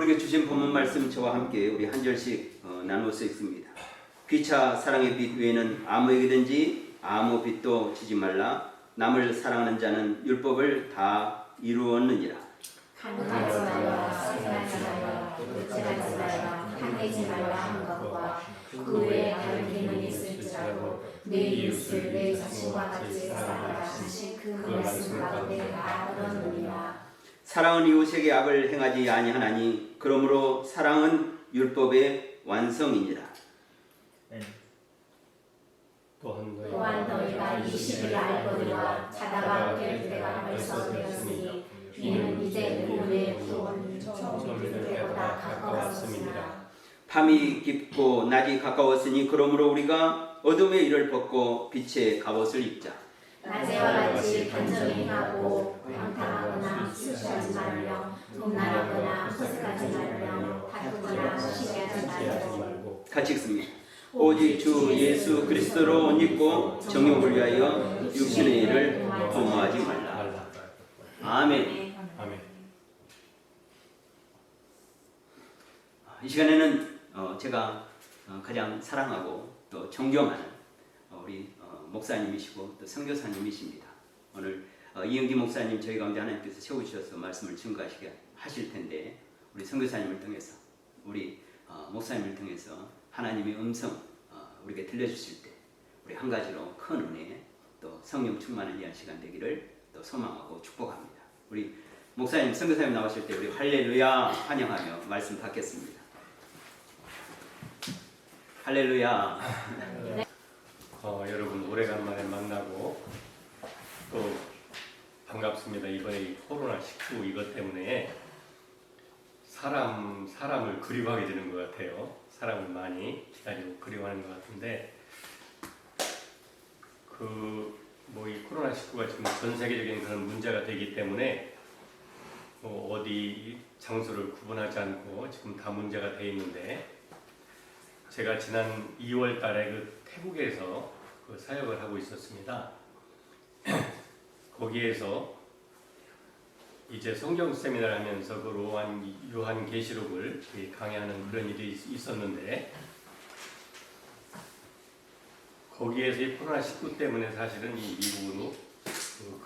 우리에게 주신 본문 말씀 저와 함께 우리 한 절씩 나누어서 읽습니다. 귀차 사랑의 빛 외에는 아무에게든지 아무 빛도 지지 말라. 남을 사랑하는 자는 율법을 다 이루었느니라. 간음하지 말라, 살인하지 말라, 도둑질하지 말라, 판매지 말라 하는 것과 그 외에 다른 기능이 있을지라도 내 이웃을 내 자신과 같이 사랑하라 하신 그 말씀 가운데 다 들었느니라. 사랑은 이웃에게 악을 행하지 아니하나니 그러므로 사랑은 율법의 완성이니라. 또한 너희가 이 시기를 알거니와 자다가 깰 때가 벌써 되었으니 이는 이제 우리의 구원이 처음 믿을 때보다 가까웠습니다. 밤이 깊고 낮이 가까웠으니 그러므로 우리가 어둠의 일을 벗고 빛의 갑옷을 입자. 낮에와 같이 단정히 하고 방탕하거나 수시하지 말며 돈나라거나 허세하지 말며 다투거나 시기하지 말고. 같이 읽습니다. 오직 주 예수 그리스도로 옷 입고 정욕을 위하여 육신의 일을 도모하지 말라. 아멘. 이 시간에는 제가 가장 사랑하고 또 존경하는 우리 목사님이시고 또 선교사님이십니다. 오늘 이영기 목사님 저희 가운데 하나님께서 세우셔서 말씀을 증거하시게 하실 텐데 우리 선교사님을 통해서 우리 목사님을 통해서 하나님의 음성 우리에게 들려주실 때 우리 한 가지로 큰 은혜 또 성령 충만을 위한 시간 되기를 또 소망하고 축복합니다. 우리 목사님 선교사님 나오실 때 우리 할렐루야 환영하며 말씀 받겠습니다. 할렐루야. 여러분 오래간만에 만나고 또 반갑습니다. 이번에 이 코로나19 이것 때문에 사람을 그리워하게 되는 것 같아요. 사람을 많이 기다리고 그리워하는 것 같은데 이 코로나19가 지금 전 세계적인 그런 문제가 되기 때문에 어디 장소를 구분하지 않고 지금 다 문제가 돼 있는데 제가 지난 2월 달에 그 태국에서 그 사역을 하고 있었습니다. 거기에서 이제 성경 세미나를 하면서 그 요한계시록을 강의하는 그런 일이 있었는데 거기에서 이 코로나19 때문에 사실은 이 미국으로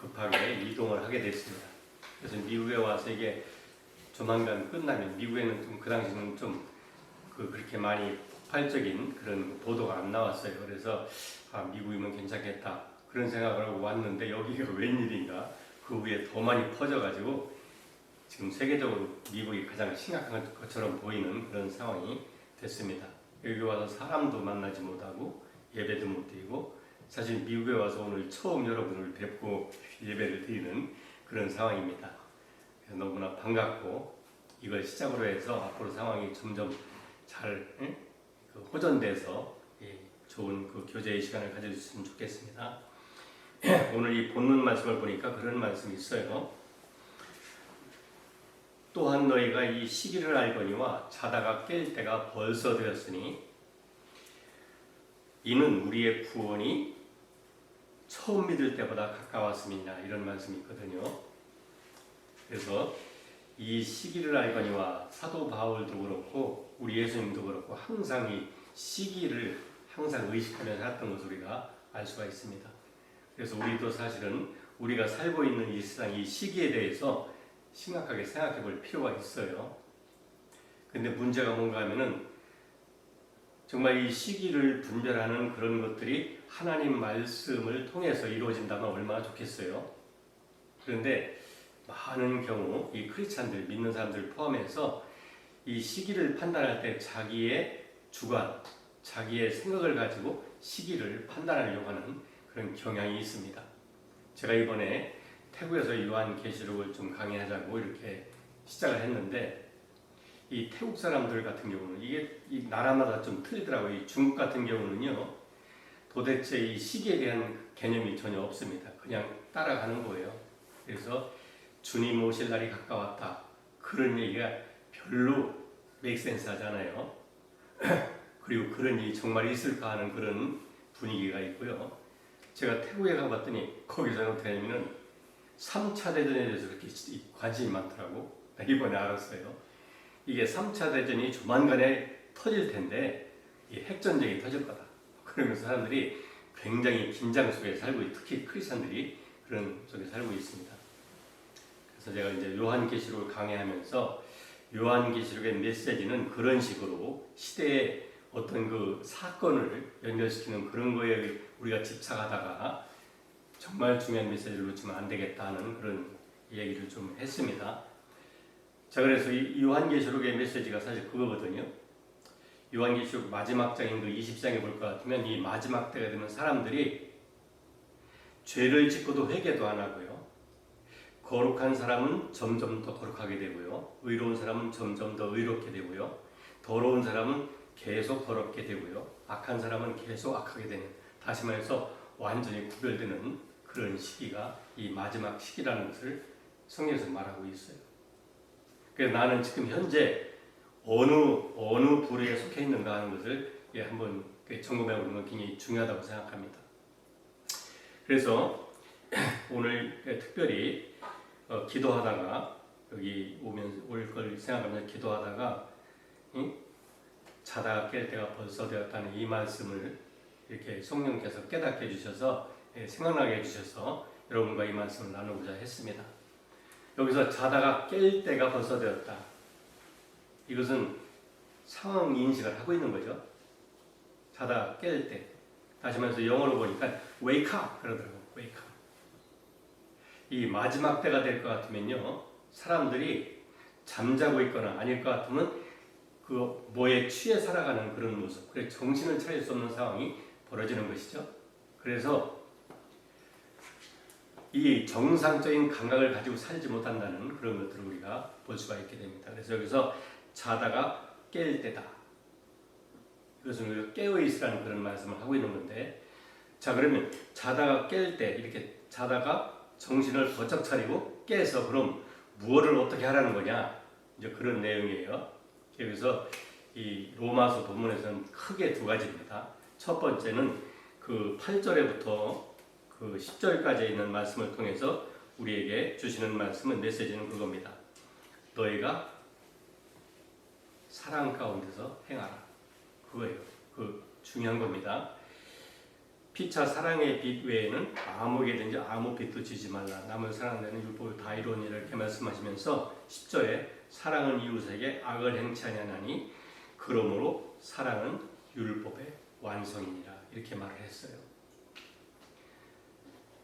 급하게 이동을 하게 됐습니다. 그래서 미국에 와서 이게 조만간 끝나면 미국에는 좀 그 당시는 좀 그렇게 많이 폭발적인 그런 보도가 안 나왔어요. 그래서 미국이면 괜찮겠다 그런 생각을 하고 왔는데 여기가 웬일인가 그 후에 더 많이 퍼져가지고 지금 세계적으로 미국이 가장 심각한 것처럼 보이는 그런 상황이 됐습니다. 여기 와서 사람도 만나지 못하고 예배도 못 드리고 사실 미국에 와서 오늘 처음 여러분을 뵙고 예배를 드리는 그런 상황입니다. 그래서 너무나 반갑고 이걸 시작으로 해서 앞으로 상황이 점점 잘 호전돼서 좋은 교제의 시간을 가져주셨으면 좋겠습니다. 오늘 이 본문 말씀을 보니까 그런 말씀이 있어요. 또한 너희가 이 시기를 알거니와 자다가 깰 때가 벌써 되었으니 이는 우리의 구원이 처음 믿을 때보다 가까웠음이니라 이런 말씀이 있거든요. 그래서 이 시기를 알거니와 사도 바울도 그렇고 우리 예수님도 그렇고 항상 이 시기를 항상 의식하며 살았던 것을 우리가 알 수가 있습니다. 그래서 우리도 사실은 우리가 살고 있는 이 세상 이 시기에 대해서 심각하게 생각해 볼 필요가 있어요. 근데 문제가 뭔가 하면은 정말 이 시기를 분별하는 그런 것들이 하나님 말씀을 통해서 이루어진다면 얼마나 좋겠어요. 그런데 많은 경우 이 크리스찬들 믿는 사람들 포함해서 이 시기를 판단할 때 자기의 주관, 자기의 생각을 가지고 시기를 판단하려고 하는 그런 경향이 있습니다. 제가 이번에 태국에서 요한계시록을 좀 강의하자고 이렇게 시작을 했는데 이 태국 사람들 같은 경우는 이게 이 나라마다 좀 틀리더라고요. 이 중국 같은 경우는요 도대체 이 시기에 대한 개념이 전혀 없습니다. 그냥 따라가는 거예요. 그래서 주님 오실 날이 가까웠다 그런 얘기가 별로 메이크센스 하잖아요. 그리고 그런 일이 정말 있을까 하는 그런 분위기가 있고요. 제가 태국에 가봤더니 거기서는 어떻게 하냐면은 3차 대전에 대해서 그렇게 관심이 많더라고. 이번에 알았어요. 이게 3차 대전이 조만간에 터질 텐데 이 핵전쟁이 터질 거다. 그러면서 사람들이 굉장히 긴장 속에 살고 특히 크리스천들이 그런 속에 살고 있습니다. 그래서 제가 이제 요한계시록을 강의하면서 요한계시록의 메시지는 그런 식으로 시대의 어떤 그 사건을 연결시키는 그런 거에 우리가 집착하다가 정말 중요한 메시지를 놓치면 안 되겠다는 그런 얘기를 좀 했습니다. 자, 그래서 이 요한계시록의 메시지가 사실 그거거든요. 요한계시록 마지막 장인 그 20장에 볼 것 같으면 이 마지막 때가 되면 사람들이 죄를 짓고도 회개도 안 하고요. 거룩한 사람은 점점 더 거룩하게 되고요. 의로운 사람은 점점 더 의롭게 되고요. 더러운 사람은 계속 더럽게 되고요. 악한 사람은 계속 악하게 되는, 다시 말해서 완전히 구별되는 그런 시기가 이 마지막 시기라는 것을 성경에서 말하고 있어요. 그래서 나는 지금 현재 어느 부류에 속해 있는가 하는 것을 한번 점검해 보는 건 굉장히 중요하다고 생각합니다. 그래서 오늘 특별히 기도하다가 여기 올 걸 생각하면서 기도하다가 자다가 깰 때가 벌써 되었다는 이 말씀을 이렇게 성령께서 깨닫게 해주셔서 생각나게 해주셔서 여러분과 이 말씀을 나누고자 했습니다. 여기서 자다가 깰 때가 벌써 되었다. 이것은 상황 인식을 하고 있는 거죠. 자다가 깰 때. 다시 말해서 영어로 보니까 wake up 그러더라고요. wake up. 이 마지막 때가 될 것 같으면요, 사람들이 잠자고 있거나 아닐 것 같으면 그 뭐에 취해 살아가는 그런 모습, 그래서 정신을 차릴 수 없는 상황이 벌어지는 것이죠. 그래서 이 정상적인 감각을 가지고 살지 못한다는 그런 것들을 우리가 볼 수가 있게 됩니다. 그래서 여기서 자다가 깰 때다. 이것은 우리가 깨어있으라는 그런 말씀을 하고 있는 건데, 자, 그러면 자다가 깰 때, 이렇게 자다가 정신을 번쩍 차리고 깨서 그럼 무엇을 어떻게 하라는 거냐, 이제 그런 내용이에요. 여기서 이 로마서 본문에서는 크게 두 가지입니다. 첫 번째는 그 8절에부터 그 10절까지 있는 말씀을 통해서 우리에게 주시는 말씀은, 메시지는 그겁니다. 너희가 사랑 가운데서 행하라. 그거예요. 그 중요한 겁니다. 피차 사랑의 빛 외에는 아무에게든지 아무 빛도 지지 말라. 남을 사랑하는 율법을 다 이루니, 이렇게 말씀하시면서 10절에 사랑은 이웃에게 악을 행치 아니하나니 그러므로 사랑은 율법의 완성이니라, 이렇게 말을 했어요.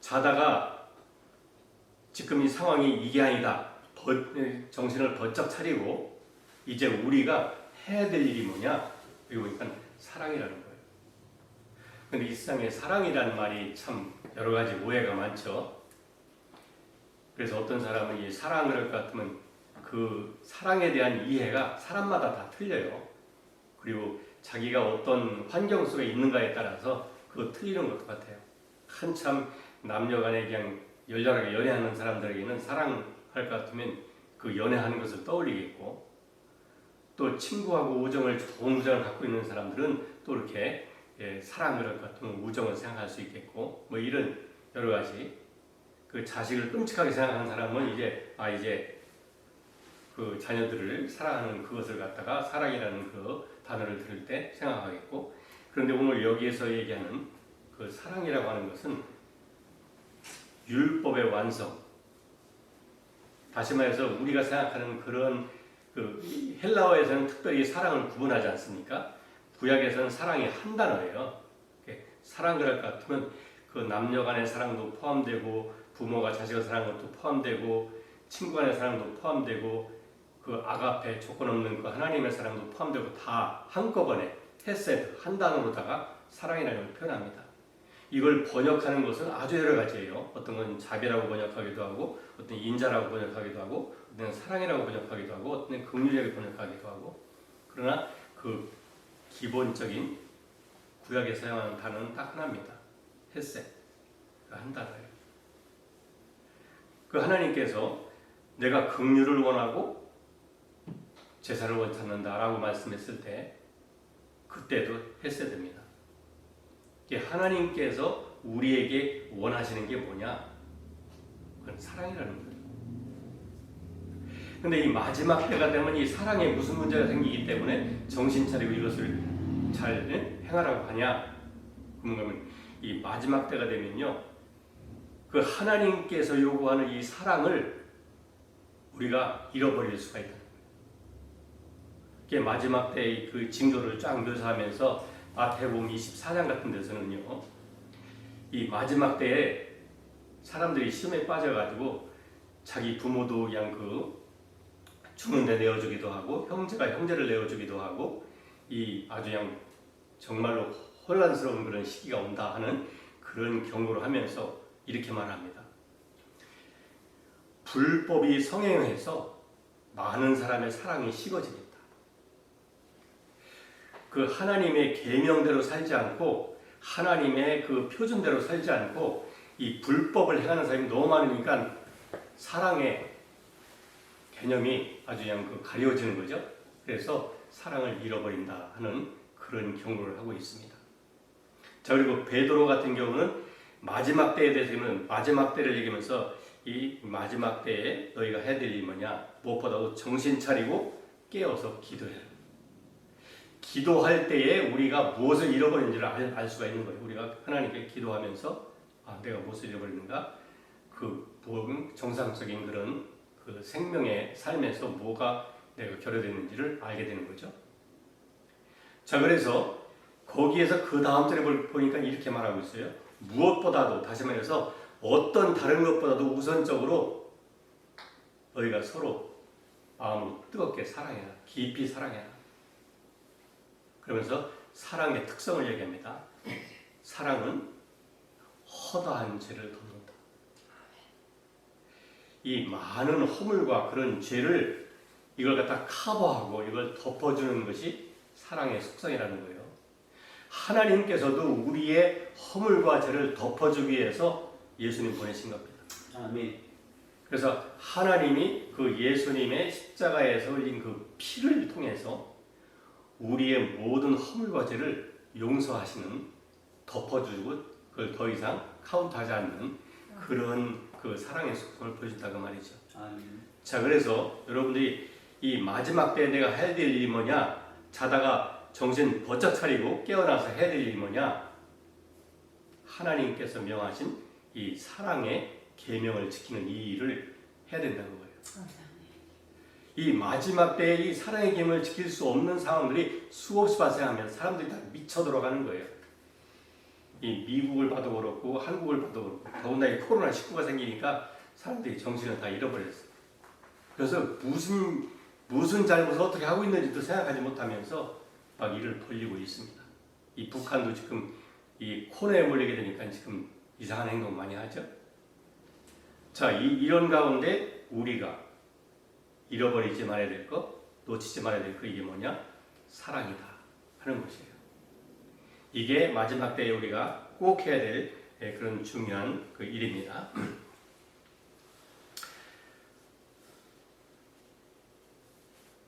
자다가 지금 이 상황이 이게 아니다, 정신을 번쩍 차리고 이제 우리가 해야 될 일이 뭐냐, 여기 보니까 사랑이라는 거예요. 근데 이 세상에 사랑이라는 말이 참 여러 가지 오해가 많죠. 그래서 어떤 사람은 이 사랑을 할 것 같으면 그 사랑에 대한 이해가 사람마다 다 틀려요. 그리고 자기가 어떤 환경 속에 있는가에 따라서 그거 틀리는 것도 같아요. 한참 남녀간에 그냥 열렬하게 연애하는 사람들에게는 사랑할 것 같으면 그 연애하는 것을 떠올리겠고, 또 친구하고 우정을, 좋은 우정을 갖고 있는 사람들은 또 이렇게 사랑을 할 것 같으면 우정을 생각할 수 있겠고, 뭐 이런 여러 가지, 그 자식을 끔찍하게 생각하는 사람은 이제 그 자녀들을 사랑하는 그것을 갖다가 사랑이라는 그 단어를 들을 때 생각하겠고, 그런데 오늘 여기에서 얘기하는 그 사랑이라고 하는 것은 율법의 완성. 다시 말해서 우리가 생각하는 그런 그 헬라어에서는 특별히 사랑을 구분하지 않습니까? 구약에서는 사랑이 한 단어예요. 사랑을 할 것 같으면 그 남녀 간의 사랑도 포함되고, 부모가 자식을 사랑하는 것도 포함되고, 친구 간의 사랑도 포함되고, 그 아가페, 조건 없는 그 하나님의 사랑도 포함되고, 다 한꺼번에 헤세드, 한 단어로다가 사랑이라는 걸 표현합니다. 이걸 번역하는 것은 아주 여러 가지예요. 어떤 건 자비라고 번역하기도 하고, 어떤 인자라고 번역하기도 하고, 어떤 사랑이라고 번역하기도 하고, 어떤 긍휼하게 번역하기도 하고. 그러나 그 기본적인 구약에 사용하는 단어는 딱 하나입니다. 헤세, 한 단어예요. 그 하나님께서 내가 긍휼을 원하고 제사를 원치 않는다라고 말씀했을 때, 그때도 헤세드입니다. 하나님께서 우리에게 원하시는 게 뭐냐? 그건 사랑이라는 거예요. 근데 이 마지막 때가 되면 이 사랑에 무슨 문제가 생기기 때문에 정신 차리고 이것을 잘 행하라고 하냐? 그러면 이 마지막 때가 되면요, 그 하나님께서 요구하는 이 사랑을 우리가 잃어버릴 수가 있다. 그게 마지막 때의 그 징조를 쫙 묘사하면서 마태복음 24장 같은 데서는요, 이 마지막 때에 사람들이 시험에 빠져가지고 자기 부모도 그냥 그 죽는데 내어주기도 하고 형제가 형제를 내어주기도 하고 이 아주 그냥 정말로 혼란스러운 그런 시기가 온다 하는 그런 경고를 하면서 이렇게 말합니다. 불법이 성행해서 많은 사람의 사랑이 식어지겠다. 그 하나님의 계명대로 살지 않고 하나님의 그 표준대로 살지 않고 이 불법을 행하는 사람이 너무 많으니까 사랑의 개념이 아주 그냥 그 가려지는 거죠. 그래서 사랑을 잃어버린다 하는 그런 경고를 하고 있습니다. 자, 그리고 베드로 같은 경우는 마지막 때에 대해서는 마지막 때를 얘기하면서 이 마지막 때에 너희가 해야 될 일이 뭐냐? 무엇보다도 정신 차리고 깨어서 기도해라. 기도할 때에 우리가 무엇을 잃어버린지를 알 수가 있는 거예요. 우리가 하나님께 기도하면서 내가 무엇을 잃어버리는가? 그 정상적인 그런 그 생명의 삶에서 뭐가 내가 결여됐는지를 알게 되는 거죠. 자, 그래서 거기에서 그 다음 절에 보니까 이렇게 말하고 있어요. 무엇보다도, 다시 말해서 어떤 다른 것보다도 우선적으로 너희가 서로 마음으로 뜨겁게 사랑해라. 깊이 사랑해라. 그러면서 사랑의 특성을 얘기합니다. 사랑은 허다한 죄를 덮는다. 이 많은 허물과 그런 죄를 이걸 갖다 커버하고 이걸 덮어주는 것이 사랑의 속성이라는 거예요. 하나님께서도 우리의 허물과 죄를 덮어주기 위해서 예수님 보내신 겁니다. 아멘. 그래서 하나님이 그 예수님의 십자가에서 흘린 그 피를 통해서 우리의 모든 허물과 죄를 용서하시는, 덮어주고 그걸 더 이상 카운트하지 않는 그런 그 사랑의 속성을 보여준다고 말이죠. 아멘. 자, 그래서 여러분들이 이 마지막 때에 내가 해야 될 일이 뭐냐? 자다가 정신 번쩍 차리고 깨어나서 해야 될 일이 뭐냐? 하나님께서 명하신 이 사랑의 계명을 지키는 이 일을 해야 된다는 거예요. 이 마지막 때에 이 사랑의 계명을 지킬 수 없는 상황들이 수없이 발생하면 사람들이 다 미쳐 들어가는 거예요. 이 미국을 봐도 그렇고 한국을 봐도 그렇고 더군다나 이 코로나19가 생기니까 사람들이 정신을 다 잃어버렸어요. 그래서 무슨 잘못을 어떻게 하고 있는지도 생각하지 못하면서 막 일을 벌리고 있습니다. 이 북한도 지금 이 코로나에 몰리게 되니까 지금 이상한 행동 많이 하죠. 자, 이런 가운데 우리가 잃어버리지 말아야 될 것, 놓치지 말아야 될 것, 이게 뭐냐? 사랑이다 하는 것이에요. 이게 마지막 때에 우리가 꼭 해야 될 그런 중요한 그 일입니다.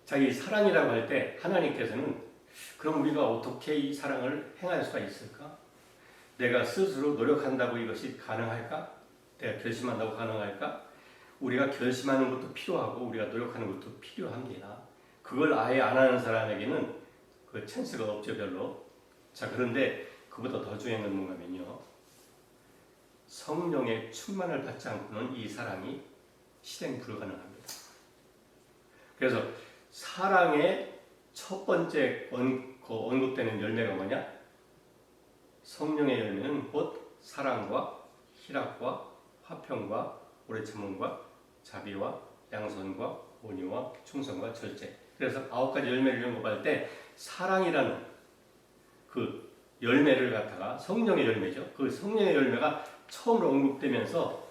자, 이 사랑이라고 할 때 하나님께서는 그럼 우리가 어떻게 이 사랑을 행할 수가 있을까? 내가 스스로 노력한다고 이것이 가능할까? 내가 결심한다고 가능할까? 우리가 결심하는 것도 필요하고 우리가 노력하는 것도 필요합니다. 그걸 아예 안 하는 사람에게는 그 찬스가 없죠, 별로. 자, 그런데 그보다 더 중요한 건 뭔가면요, 성령의 충만을 받지 않고는 이 사랑이 실행 불가능합니다. 그래서 사랑의 첫 번째 언급되는 열매가 뭐냐? 성령의 열매는 곧 사랑과 희락과 화평과 오래 참음과 자비와 양선과 온유와 충성과 절제. 그래서 9가지 열매를 언급할 때 사랑이라는 그 열매를 갖다가 성령의 열매죠. 그 성령의 열매가 처음으로 언급되면서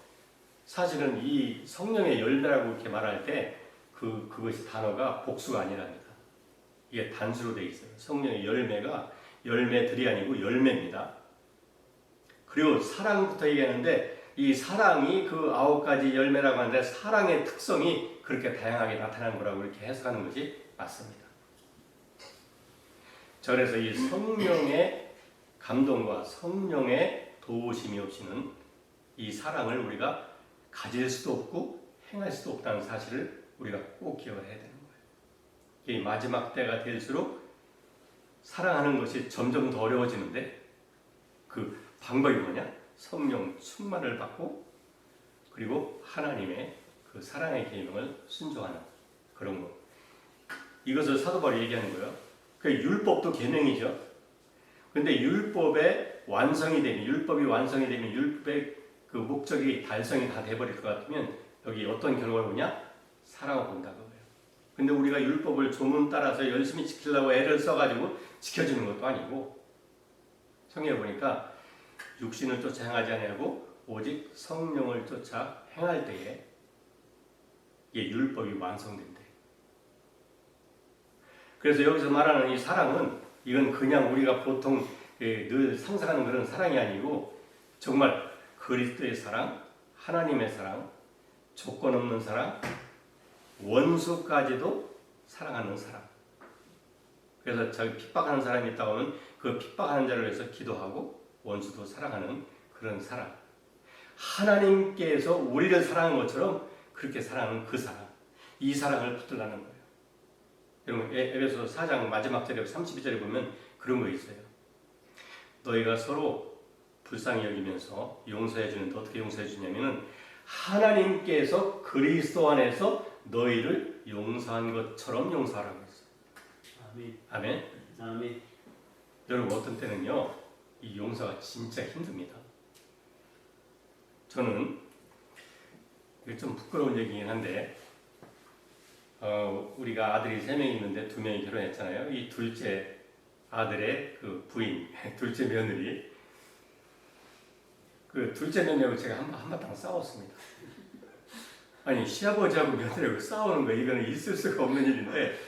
사실은 이 성령의 열매라고 이렇게 말할 때 그것이 단어가 복수가 아니랍니다. 이게 단수로 되어 있어요. 성령의 열매가 열매들이 아니고 열매입니다. 그리고 사랑부터 얘기하는데 이 사랑이 그 9가지 열매라고 하는데 사랑의 특성이 그렇게 다양하게 나타나는 거라고 이렇게 해석하는 것이 맞습니다. 자, 그래서 이 성령의 감동과 성령의 도우심이 없이는 이 사랑을 우리가 가질 수도 없고 행할 수도 없다는 사실을 우리가 꼭 기억을 해야 되는 거예요. 이 마지막 때가 될수록 사랑하는 것이 점점 더 어려워지는데 그 방법이 뭐냐? 성령 충만을 받고 그리고 하나님의 그 사랑의 계명을 순종하는 그런 거. 이것을 사도 바울이 얘기하는 거예요. 그 율법도 계명이죠. 근데 율법의 완성이 되면 율법이 완성이 되면 율법의 그 목적이 달성이 다 돼버릴 것 같으면 여기 어떤 결과가 오냐? 사랑을 본다 그거예요. 근데 우리가 율법을 조문 따라서 열심히 지키려고 애를 써가지고 지켜주는 것도 아니고 성경에 보니까 육신을 쫓아 행하지 아니하고 오직 성령을 쫓아 행할 때에 이게 율법이 완성된대. 그래서 여기서 말하는 이 사랑은 이건 그냥 우리가 보통 늘 상상하는 그런 사랑이 아니고 정말 그리스도의 사랑, 하나님의 사랑, 조건 없는 사랑, 원수까지도 사랑하는 사랑. 그래서 자기 핍박하는 사람이 있다고 하면 그 핍박하는 자를 위해서 기도하고 원수도 사랑하는 그런 사랑. 하나님께서 우리를 사랑한 것처럼 그렇게 사랑하는 그 사랑. 이 사랑을 붙들라는 거예요. 여러분 에베소 4장 마지막 절에 32절에 보면 그런 거 있어요. 너희가 서로 불쌍히 여기면서 용서해 주는데 어떻게 용서해 주냐면은 하나님께서 그리스도 안에서 너희를 용서한 것처럼 용서하라고 했어요. 아멘. 아멘. 아멘. 여러분 어떤 때는요 이 용서가 진짜 힘듭니다. 저는 이게 좀 부끄러운 얘기긴 한데 우리가 아들이 3명이 있는데 2명이 결혼했잖아요. 이 둘째 아들의 그 부인, 둘째 며느리, 그 둘째 며느리하고 제가 한바탕 싸웠습니다. 아니 시아버지하고 며느리하고 싸우는 거 이거는 있을 수가 없는 일인데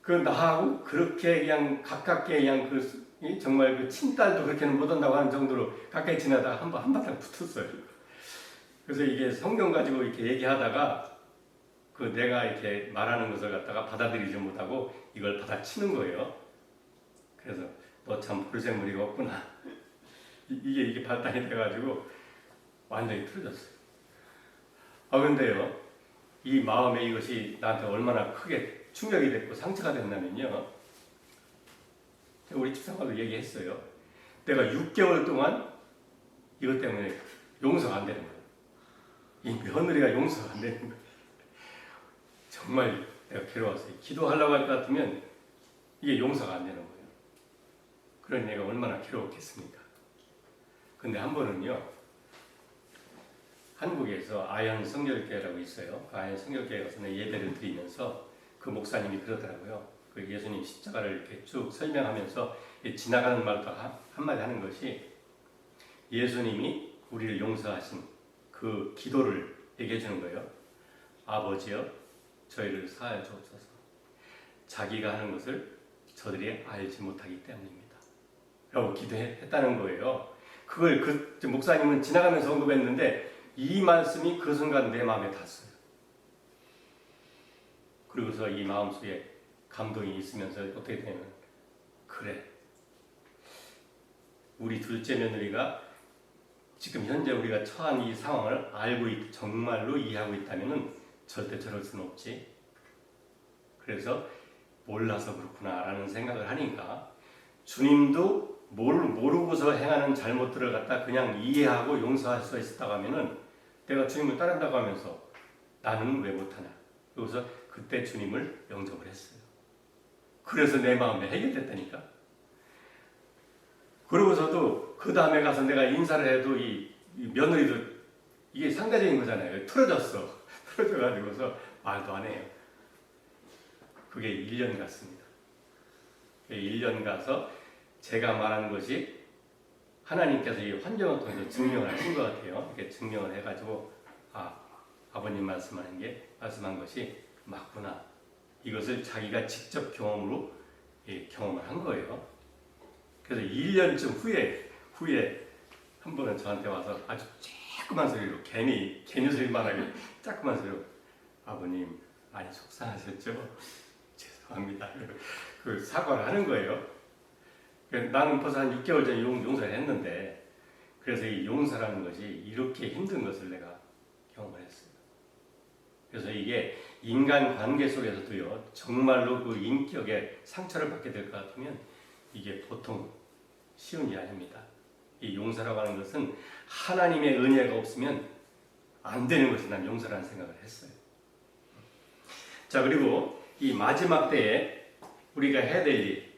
그 나하고 그렇게 그냥 가깝게 그냥 정말 그 친딸도 그렇게는 못한다고 하는 정도로 가까이 지나다가 한바탕 붙었어요. 그래서 이게 성경 가지고 이렇게 얘기하다가 그 내가 이렇게 말하는 것을 갖다가 받아들이지 못하고 이걸 받아치는 거예요. 그래서 너 참 볼셈무리가 없구나. 이게 발단이 돼가지고 완전히 틀어졌어요. 근데요, 이 마음에 이것이 나한테 얼마나 크게 충격이 됐고 상처가 됐냐면요. 우리 집사람하고 얘기했어요. 내가 6개월 동안 이것 때문에 용서가 안 되는 거예요. 이 며느리가 용서가 안 되는 거예요. 정말 내가 괴로웠어요. 기도하려고 할 것 같으면 이게 용서가 안 되는 거예요. 그런 얘가 얼마나 괴로웠겠습니까? 근데 한 번은요, 한국에서 아현 성결교회라고 있어요. 그 아현 성결교회 가서 예배를 드리면서 그 목사님이 그러더라고요. 그 예수님 십자가를 이렇게 쭉 설명하면서 지나가는 말도 한마디 하는 것이 예수님이 우리를 용서하신 그 기도를 얘기해 주는 거예요. 아버지여 저희를 사하여 주옵소서. 자기가 하는 것을 저들이 알지 못하기 때문입니다. 라고 기도했다는 거예요. 그걸 그 목사님은 지나가면서 언급했는데 이 말씀이 그 순간 내 마음에 닿았어요. 그리고서 이 마음속에 감동이 있으면서 어떻게 되냐면 그래 우리 둘째 며느리가 지금 현재 우리가 처한 이 상황을 알고 정말로 이해하고 있다면 절대 저럴 수는 없지. 그래서 몰라서 그렇구나라는 생각을 하니까 주님도 모르고서 행하는 잘못들을 갖다 그냥 이해하고 용서할 수 있었다고 하면은 내가 주님을 따른다고 하면서 나는 왜 못하냐. 그래서 그때 주님을 영접을 했어요. 그래서 내 마음에 해결됐다니까. 그러고서도 그 다음에 가서 내가 인사를 해도 이 며느리도 이게 상대적인 거잖아요. 틀어졌어. 틀어져가지고서 말도 안 해요. 그게 1년 갔습니다. 1년 가서 제가 말하는 것이 하나님께서 이 환경을 통해서 증명을 하신 것 같아요. 이렇게 증명을 해가지고 아버님 말씀한 것이 맞구나. 이것을 자기가 직접 경험으로 경험을 한 거예요. 그래서 1년쯤 후에 한 번은 저한테 와서 아주 조그만 소리로 괜히 소리만 하게 조그만 소리로 아버님 많이 속상하셨죠? 죄송합니다. 그 사과를 하는 거예요. 나는 벌써 한 6개월 전에 용서를 했는데 그래서 이 용서라는 것이 이렇게 힘든 것을 내가 경험을 했어요. 그래서 이게 인간 관계 속에서도요, 정말로 그 인격에 상처를 받게 될 것 같으면 이게 보통 쉬운 일이 아닙니다. 이 용서라고 하는 것은 하나님의 은혜가 없으면 안 되는 것이 난 용서라는 생각을 했어요. 자, 그리고 이 마지막 때에 우리가 해야 될 일,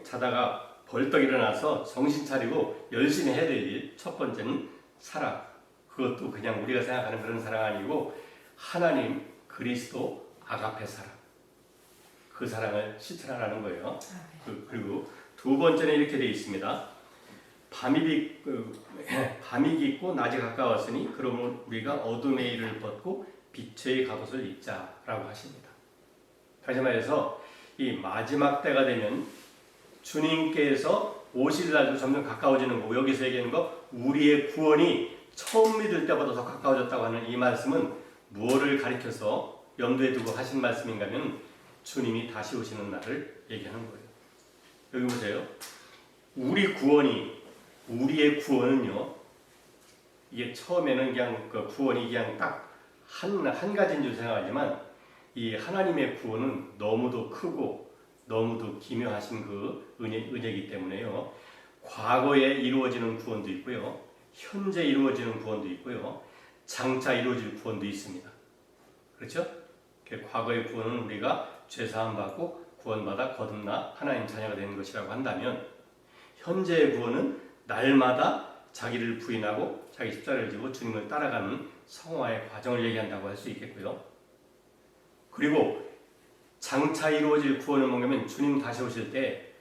자다가 벌떡 일어나서 정신 차리고 열심히 해야 될 일, 첫 번째는 사랑. 그것도 그냥 우리가 생각하는 그런 사랑 아니고 하나님, 그리스도, 아가페 사랑. 그 사랑을 실천하라는 거예요. 그리고 두 번째는 이렇게 되어 있습니다. 밤이 깊고 낮이 가까웠으니 그러면 우리가 어둠의 일을 벗고 빛의 갑옷을 입자라고 하십니다. 다시 말해서 이 마지막 때가 되면 주님께서 오실 날도 점점 가까워지는 거고, 여기서 얘기하는 거 우리의 구원이 처음 믿을 때보다 더 가까워졌다고 하는 이 말씀은 무엇을 가리켜서 염두에 두고 하신 말씀인가 하면 주님이 다시 오시는 날을 얘기하는 거예요. 여기 보세요. 우리의 구원은요, 이게 처음에는 그냥 그 구원이 그냥 딱 한 가지인 줄 생각하지만 이 하나님의 구원은 너무도 크고 너무도 기묘하신 그 은혜이기 때문에요. 과거에 이루어지는 구원도 있고요, 현재 이루어지는 구원도 있고요, 장차 이루어질 구원도 있습니다. 그렇죠? 과거의 구원은 우리가 죄사함 받고 구원받아 거듭나 하나님 자녀가 되는 것이라고 한다면, 현재의 구원은 날마다 자기를 부인하고 자기 십자가를 지고 주님을 따라가는 성화의 과정을 얘기한다고 할 수 있겠고요. 그리고 장차 이루어질 구원은 뭐냐면 주님 다시 오실 때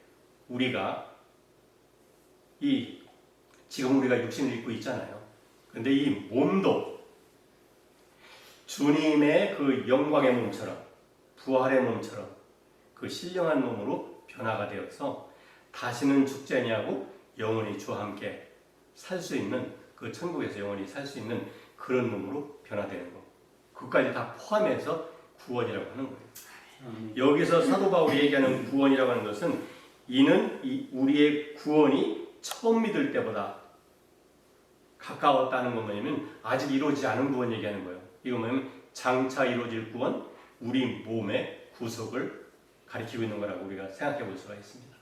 우리가 지금 우리가 육신을 입고 있잖아요. 근데 이 몸도 주님의 그 영광의 몸처럼, 부활의 몸처럼 그 신령한 몸으로 변화가 되어서 다시는 죽지 아니하고 영원히 주와 함께 살 수 있는, 그 천국에서 영원히 살 수 있는 그런 몸으로 변화되는 거, 그것까지 다 포함해서 구원이라고 하는 거예요. 여기서 사도 바울이 얘기하는 구원이라고 하는 것은 이는 우리의 구원이 처음 믿을 때보다 가까웠다는 건 뭐냐면 아직 이루어지지 않은 구원 얘기하는 거예요. 이거 뭐냐면 장차 이루어질 구원, 우리 몸의 구속을 가리키고 있는 거라고 우리가 생각해 볼 수가 있습니다.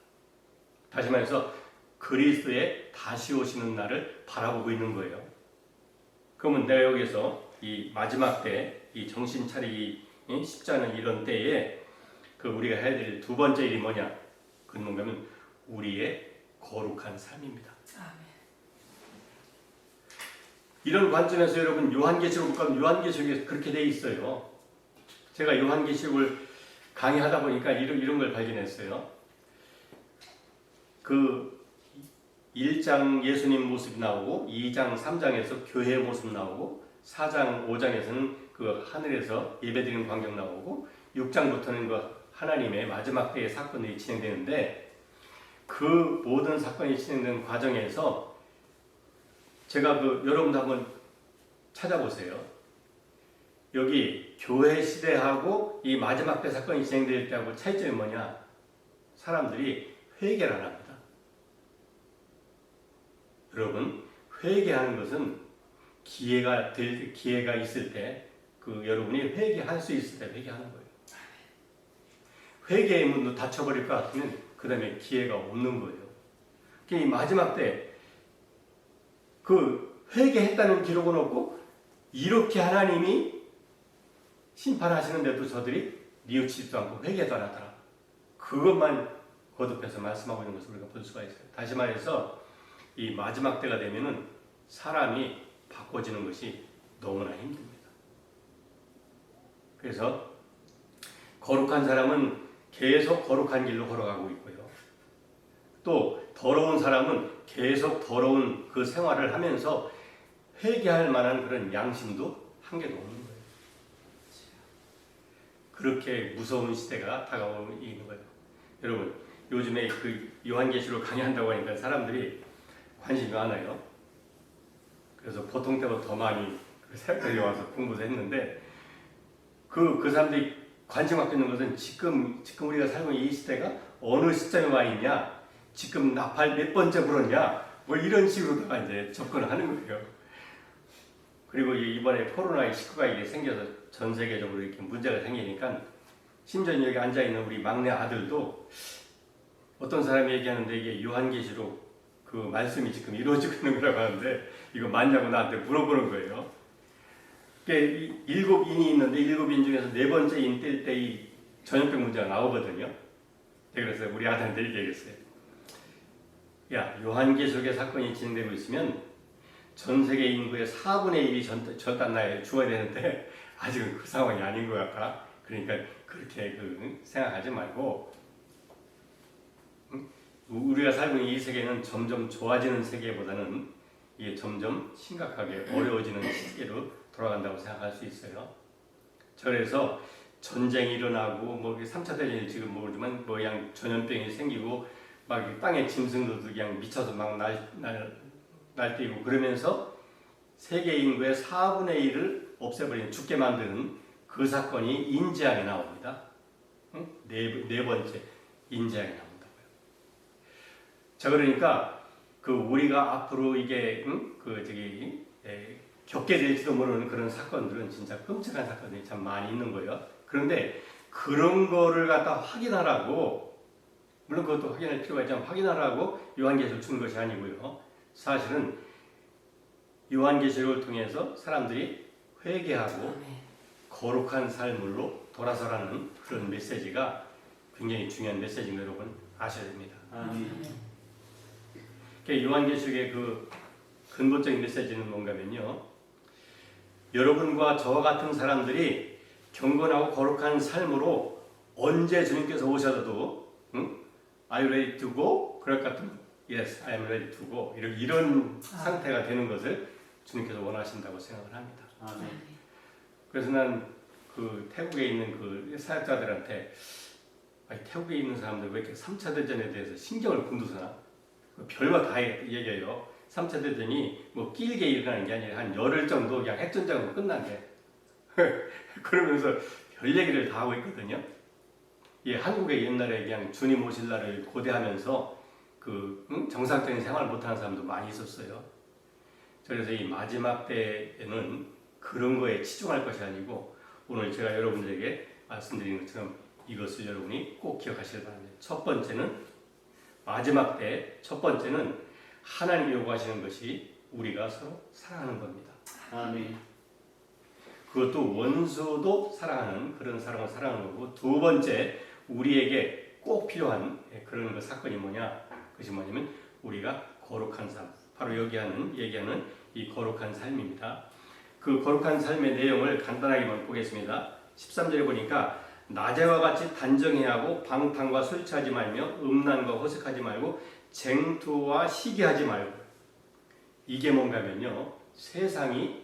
다시 말해서 그리스도의 다시 오시는 날을 바라보고 있는 거예요. 그러면 내가 여기서 이 마지막 때, 이 정신 차리기 쉽지 않은 이런 때에 그 우리가 해야 될 두 번째 일이 뭐냐? 그건 뭔가면 우리의 거룩한 삶입니다. 아멘. 이런 관점에서 여러분 요한계시록 보면 요한계시록에 그렇게 돼 있어요. 제가 요한계시록을 강의하다 보니까 이런 걸 발견했어요. 그 1장 예수님 모습이 나오고 2장 3장에서 교회의 모습 나오고 4장 5장에서는 그 하늘에서 예배드리는 광경 나오고 6장부터는 그 하나님의 마지막 때의 사건들이 진행되는데, 그 모든 사건이 진행된 과정에서 제가 여러분도 한번 찾아보세요. 여기 교회 시대하고 이 마지막 때 사건이 진행될 때하고 차이점이 뭐냐? 사람들이 회개를 안 합니다. 여러분, 회개하는 것은 기회가 있을 때, 여러분이 회개할 수 있을 때 회개하는 거예요. 회개의 문도 닫혀버릴 것 같으면 그 다음에 기회가 없는 거예요. 이 마지막 때 회개했다는 기록은 없고 이렇게 하나님이 심판하시는데도 저들이 뉘우치지도 않고 회개도 안 하더라. 그것만 거듭해서 말씀하고 있는 것을 우리가 볼 수가 있어요. 다시 말해서 이 마지막 때가 되면은 사람이 바꿔지는 것이 너무나 힘듭니다. 그래서 거룩한 사람은 계속 거룩한 길로 걸어가고 있고요. 또 더러운 사람은 계속 더러운 그 생활을 하면서 회개할 만한 그런 양심도 한개도 없는 거예요. 그렇게 무서운 시대가 다가오고 있는 거예요. 여러분, 요즘에 그 요한계시록 강의한다고 하니까 사람들이 관심이 많아요. 그래서 보통 때보다 더 많이 새벽까지 와서 공부도 했는데, 그 사람들이 관심 갖고 있는 것은 지금 우리가 살고 있는 이 시대가 어느 시점에 와 있냐, 지금 나팔 몇 번째 불었냐, 뭐 이런 식으로다가 이제 접근을 하는 거예요. 그리고 이번에 코로나19가 이게 생겨서 전 세계적으로 이렇게 문제가 생기니까 심지어 여기 앉아 있는 우리 막내 아들도 어떤 사람이 얘기하는데 이게 요한계시록 그 말씀이 지금 이루어지고 있는 거라고 하는데 이거 맞냐고 나한테 물어보는 거예요. 그러니까 7인이 있는데 7인 중에서 4번째 인 뗄 때 이 전염병 문제가 나오거든요. 그래서 우리 아들한테 이렇게 얘기했어요. 야, 요한계시록의 사건이 진행되고 있으면 전 세계 인구의 4분의 1이 전단나에 죽어야 되는데 아직은 그 상황이 아닌 것 같다. 그러니까 그렇게 생각하지 말고 우리가 살고 있는 이 세계는 점점 좋아지는 세계보다는 이게 점점 심각하게 어려워지는 시기로 돌아간다고 생각할 수 있어요. 그래서 전쟁이 일어나고 뭐 3차 대전이 지금 모르지만 뭐 그냥 전염병이 생기고 막 땅에 짐승도 그냥 미쳐서 막 날뛰고 그러면서 세계 인구의 4분의 1을 없애버리는 죽게 만드는 그 사건이 인재학에 나옵니다. 네 번째 인재학에 나온다고요. 자, 그러니까 그 우리가 앞으로 이게 겪게 될지도 모르는 그런 사건들은 진짜 끔찍한 사건들이 참 많이 있는 거예요. 그런데 그런 거를 갖다 확인하라고, 물론 그것도 확인할 필요가 있지만 확인하라고 요한계시록을 준 것이 아니고요. 사실은 요한계시록을 통해서 사람들이 회개하고 거룩한 삶으로 돌아서라는 그런 메시지가 굉장히 중요한 메시지인 거 여러분 아셔야 됩니다. 요한계시록의 그 근본적인 메시지는 뭔가면요. 여러분과 저와 같은 사람들이 경건하고 거룩한 삶으로 언제 주님께서 오셔도 Are you ready to go? 그럴 것 같으면 Yes, I am ready to go. 이런 상태가 되는 것을 주님께서 원하신다고 생각을 합니다. 그래서 난 그 태국에 있는 그 사역자들한테 태국에 있는 사람들 왜 이렇게 3차 대전에 대해서 신경을 곤두서나? 별거 다 얘기해요. 3차 대전이 뭐 길게 일어나는 게 아니라 한 열흘 정도 그냥 핵전장으로 끝난대. 그러면서 별 얘기를 다 하고 있거든요. 한국에 옛날에 그냥 주님 오실 날을 고대하면서 정상적인 생활을 못하는 사람도 많이 있었어요. 그래서 이 마지막 때에는 그런 거에 치중할 것이 아니고 오늘 제가 여러분들에게 말씀드린 것처럼 이것을 여러분이 꼭 기억하시길 바랍니다. 첫 번째는 마지막 때 첫 번째는 하나님이 요구하시는 것이 우리가 서로 사랑하는 겁니다. 아멘. 그것도 원수도 사랑하는 그런 사랑을 사랑하는 거고, 두 번째 우리에게 꼭 필요한 그런 사건이 뭐냐? 그것이 뭐냐면 우리가 거룩한 삶. 바로 얘기하는 이 거룩한 삶입니다. 그 거룩한 삶의 내용을 간단하게 보겠습니다. 13절에 보니까 낮에와 같이 단정해야 하고 방탕과 술 취하지 말며 음란과 호색하지 말고 쟁투와 시기하지 말고. 이게 뭔가면요, 세상이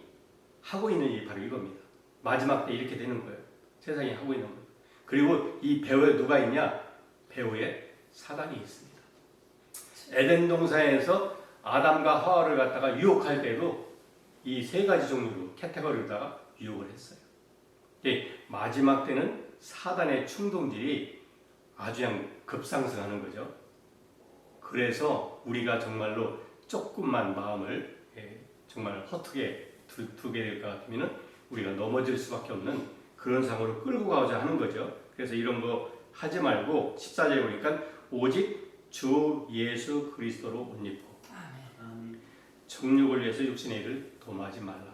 하고 있는 일이 바로 이겁니다. 마지막 때 이렇게 되는 거예요. 세상이 하고 있는 거예요. 그리고 이 배후에 누가 있냐? 배후에 사단이 있습니다. 에덴 동산에서 아담과 하와를 갖다가 유혹할 때도 이 세 가지 종류로 캐테고리로다가 유혹을 했어요. 마지막 때는 사단의 충동들이 아주 그냥 급상승하는 거죠. 그래서 우리가 정말로 조금만 마음을 정말 허투게 두게 될 것 같으면 우리가 넘어질 수밖에 없는 그런 상황으로 끌고 가고자 하는 거죠. 그래서 이런 거 하지 말고 14절에 보니까 오직 주 예수 그리스도로 옷 입고 정욕을 위해서 육신의 일을 도모하지 말라.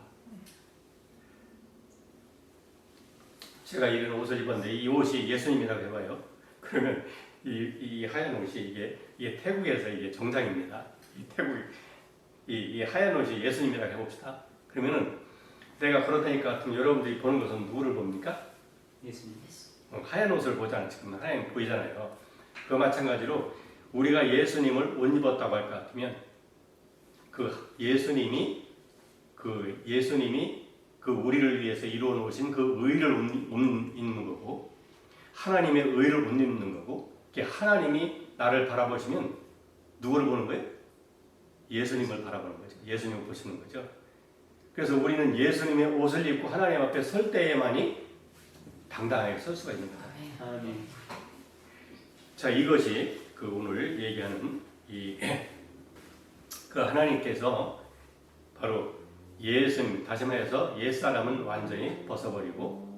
제가 이런 옷을 입었는데 이 옷이 예수님이라고 해봐요. 그러면 이 하얀 옷이 이게 태국에서 이게 정장입니다. 이 하얀 옷이 예수님이라고 해봅시다. 그러면은 내가 그렇다니까 같으면 여러분들이 보는 것은 누구를 봅니까? 예수님. 하얀 옷을 보잖아요. 지금 하얀 보이잖아요. 그 마찬가지로 우리가 예수님을 옷 입었다고 할 것 같으면 예수님이 우리를 위해서 이루어 놓으신 그 의를 옷 입는 거고, 하나님의 의를 옷 입는 거고, 하나님이 나를 바라보시면 누구를 보는 거예요? 예수님을 바라보는 거죠. 예수님을 보시는 거죠. 그래서 우리는 예수님의 옷을 입고 하나님 앞에 설 때에만이 당당하게 설 수가 있는 거예요. 아멘. 자, 이것이 오늘 얘기하는 그 하나님께서 바로 예수님, 다시 말해서 옛사람은 완전히 벗어버리고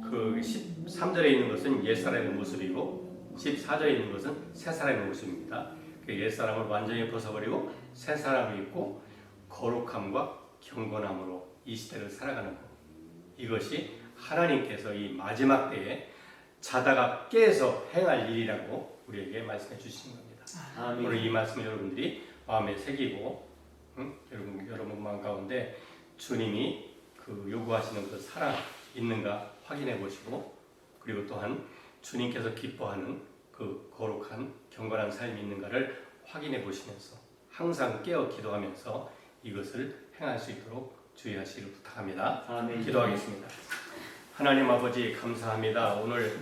그 13절에 있는 것은 옛사람의 모습이고 14절에 있는 것은 새사람의 모습입니다. 그 옛사람을 완전히 벗어버리고 새사람이 있고 거룩함과 경건함으로 이 시대를 살아가는 것. 이것이 하나님께서 이 마지막 때에 자다가 깨서 행할 일이라고 우리에게 말씀해 주시는 겁니다. 아멘. 오늘 이 말씀을 여러분들이 마음에 새기고 여러분 마음 가운데 주님이 그 요구하시는 그 사랑 있는가 확인해 보시고, 그리고 또한 주님께서 기뻐하는 그 거룩한 경건한 삶이 있는가를 확인해 보시면서 항상 깨어 기도하면서 이것을 행할 수 있도록 주의하시길 부탁합니다. 아멘. 기도하겠습니다. 하나님 아버지 감사합니다. 오늘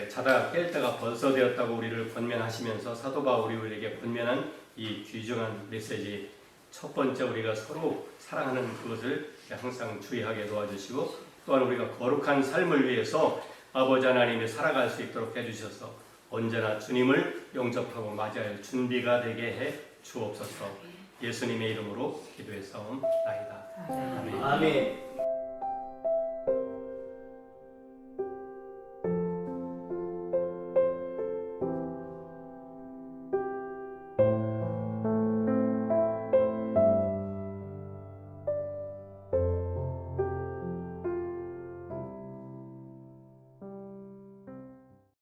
자다가 깰 때가 벌써 되었다고 우리를 권면하시면서 사도 바울이 우리에게 권면한 이 귀중한 메시지, 첫 번째 우리가 서로 사랑하는 그것을 항상 주의하게 도와주시고, 또한 우리가 거룩한 삶을 위해서 아버지 하나님이 살아갈 수 있도록 해주셔서 언제나 주님을 영접하고 맞이할 준비가 되게 해 주옵소서. 예수님의 이름으로 기도했사옵나이다. 아멘. 아멘.